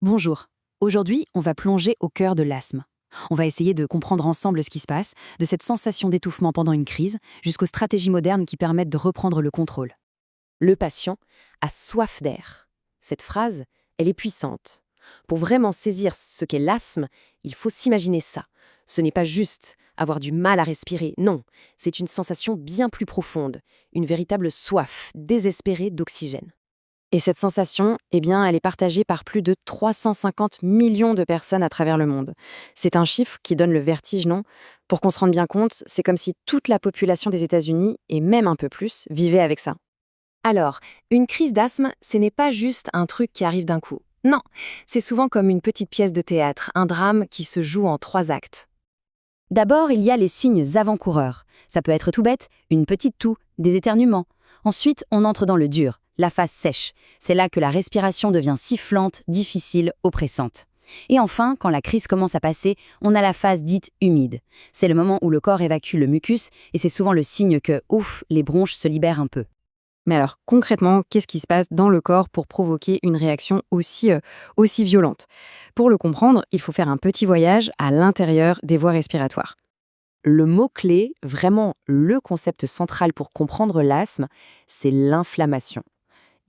Bonjour. Aujourd'hui, on va plonger au cœur de l'asthme. On va essayer de comprendre ensemble ce qui se passe, de cette sensation d'étouffement pendant une crise, jusqu'aux stratégies modernes qui permettent de reprendre le contrôle. Le patient a soif d'air. Cette phrase, elle est puissante. Pour vraiment saisir ce qu'est l'asthme, il faut s'imaginer ça. Ce n'est pas juste avoir du mal à respirer, non, c'est une sensation bien plus profonde, une véritable soif désespérée d'oxygène. Et cette sensation, elle est partagée par plus de 350 millions de personnes à travers le monde. C'est un chiffre qui donne le vertige, non? Pour qu'on se rende bien compte, c'est comme si toute la population des États-Unis, et même un peu plus, vivait avec ça. Alors, une crise d'asthme, ce n'est pas juste un truc qui arrive d'un coup. Non, c'est souvent comme une petite pièce de théâtre, un drame qui se joue en 3 actes. D'abord, il y a les signes avant-coureurs. Ça peut être tout bête, une petite toux, des éternuements. Ensuite, on entre dans le dur, la phase sèche. C'est là que la respiration devient sifflante, difficile, oppressante. Et enfin, quand la crise commence à passer, on a la phase dite humide. C'est le moment où le corps évacue le mucus et c'est souvent le signe que, ouf, les bronches se libèrent un peu. Mais alors, concrètement, qu'est-ce qui se passe dans le corps pour provoquer une réaction aussi violente? Pour le comprendre, il faut faire un petit voyage à l'intérieur des voies respiratoires. Le mot-clé, vraiment le concept central pour comprendre l'asthme, c'est l'inflammation.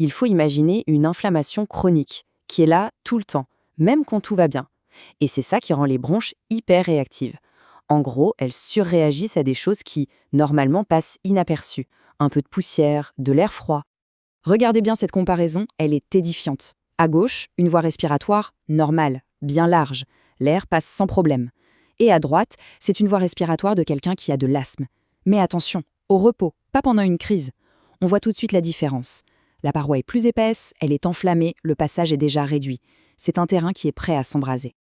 Il faut imaginer une inflammation chronique, qui est là tout le temps, même quand tout va bien. Et c'est ça qui rend les bronches hyper réactives. En gros, elles surréagissent à des choses qui, normalement, passent inaperçues. Un peu de poussière, de l'air froid. Regardez bien cette comparaison, elle est édifiante. À gauche, une voie respiratoire normale, bien large. L'air passe sans problème. Et à droite, c'est une voie respiratoire de quelqu'un qui a de l'asthme. Mais attention, au repos, pas pendant une crise. On voit tout de suite la différence. La paroi est plus épaisse, elle est enflammée, le passage est déjà réduit. C'est un terrain qui est prêt à s'embraser.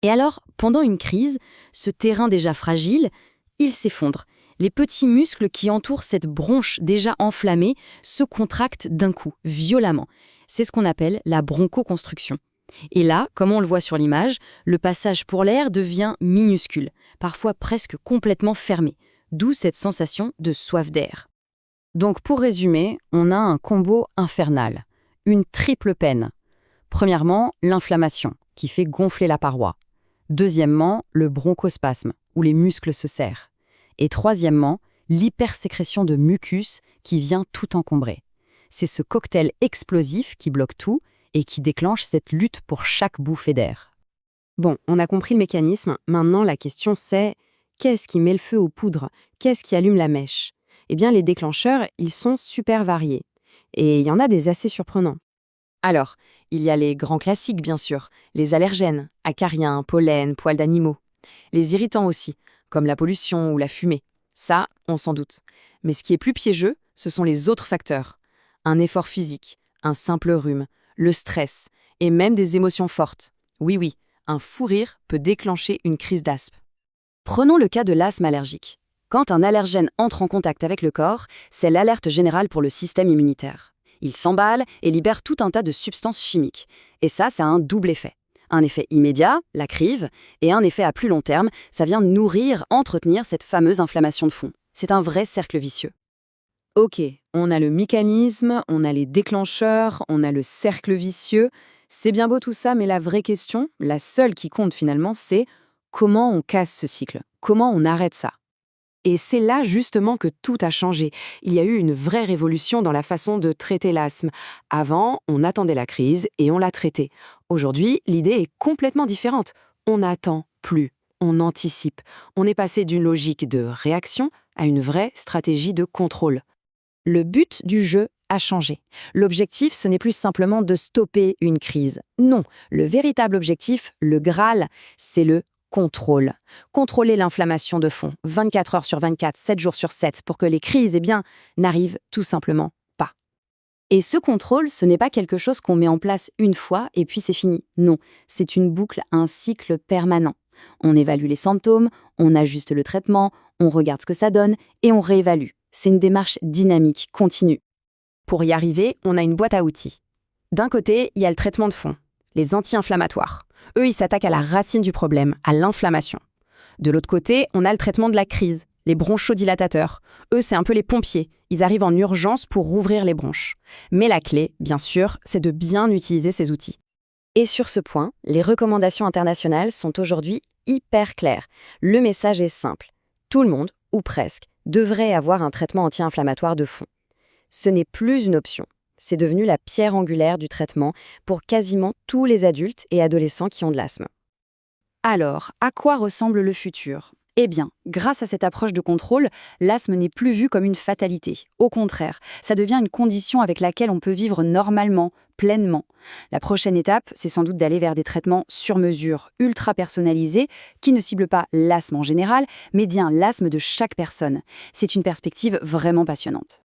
Et alors, pendant une crise, ce terrain déjà fragile, il s'effondre. Les petits muscles qui entourent cette bronche déjà enflammée se contractent d'un coup, violemment. C'est ce qu'on appelle la bronchoconstruction. Et là, comme on le voit sur l'image, le passage pour l'air devient minuscule, parfois presque complètement fermé, d'où cette sensation de soif d'air. Donc pour résumer, on a un combo infernal, une triple peine. Premièrement, l'inflammation, qui fait gonfler la paroi. Deuxièmement, le bronchospasme, où les muscles se serrent. Et troisièmement, l'hypersécrétion de mucus qui vient tout encombrer. C'est ce cocktail explosif qui bloque tout et qui déclenche cette lutte pour chaque bouffée d'air. Bon, on a compris le mécanisme, maintenant la question c'est qu'est-ce qui met le feu aux poudres? Qu'est-ce qui allume la mèche? Eh bien les déclencheurs, ils sont super variés. Et il y en a des assez surprenants. Alors, il y a les grands classiques bien sûr, les allergènes, acariens, pollen, poils d'animaux. Les irritants aussi, comme la pollution ou la fumée. Ça, on s'en doute. Mais ce qui est plus piégeux, ce sont les autres facteurs. Un effort physique, un simple rhume, le stress, et même des émotions fortes. Oui, oui, un fou rire peut déclencher une crise d'asthme. Prenons le cas de l'asthme allergique. Quand un allergène entre en contact avec le corps, c'est l'alerte générale pour le système immunitaire. Il s'emballe et libère tout un tas de substances chimiques. Et ça a un double effet. Un effet immédiat, la crive, et un effet à plus long terme, ça vient nourrir, entretenir cette fameuse inflammation de fond. C'est un vrai cercle vicieux. Ok, on a le mécanisme, on a les déclencheurs, on a le cercle vicieux. C'est bien beau tout ça, mais la vraie question, la seule qui compte finalement, c'est comment on casse ce cycle? Comment on arrête ça? Et c'est là justement que tout a changé. Il y a eu une vraie révolution dans la façon de traiter l'asthme. Avant, on attendait la crise et on la traitait. Aujourd'hui, l'idée est complètement différente. On n'attend plus, on anticipe. On est passé d'une logique de réaction à une vraie stratégie de contrôle. Le but du jeu a changé. L'objectif, ce n'est plus simplement de stopper une crise. Non, le véritable objectif, le Graal, c'est le contrôle. Contrôler l'inflammation de fond, 24 heures sur 24, 7 jours sur 7, pour que les crises, n'arrivent tout simplement pas. Et ce contrôle, ce n'est pas quelque chose qu'on met en place une fois et puis c'est fini. Non, c'est une boucle, un cycle permanent. On évalue les symptômes, on ajuste le traitement, on regarde ce que ça donne et on réévalue. C'est une démarche dynamique, continue. Pour y arriver, on a une boîte à outils. D'un côté, il y a le traitement de fond, les anti-inflammatoires. Eux, ils s'attaquent à la racine du problème, à l'inflammation. De l'autre côté, on a le traitement de la crise, les bronchodilatateurs. Eux, c'est un peu les pompiers. Ils arrivent en urgence pour rouvrir les bronches. Mais la clé, bien sûr, c'est de bien utiliser ces outils. Et sur ce point, les recommandations internationales sont aujourd'hui hyper claires. Le message est simple. Tout le monde, ou presque, devrait avoir un traitement anti-inflammatoire de fond. Ce n'est plus une option. C'est devenu la pierre angulaire du traitement pour quasiment tous les adultes et adolescents qui ont de l'asthme. Alors, à quoi ressemble le futur? Eh bien, grâce à cette approche de contrôle, l'asthme n'est plus vu comme une fatalité. Au contraire, ça devient une condition avec laquelle on peut vivre normalement, pleinement. La prochaine étape, c'est sans doute d'aller vers des traitements sur mesure, ultra personnalisés, qui ne ciblent pas l'asthme en général, mais bien l'asthme de chaque personne. C'est une perspective vraiment passionnante.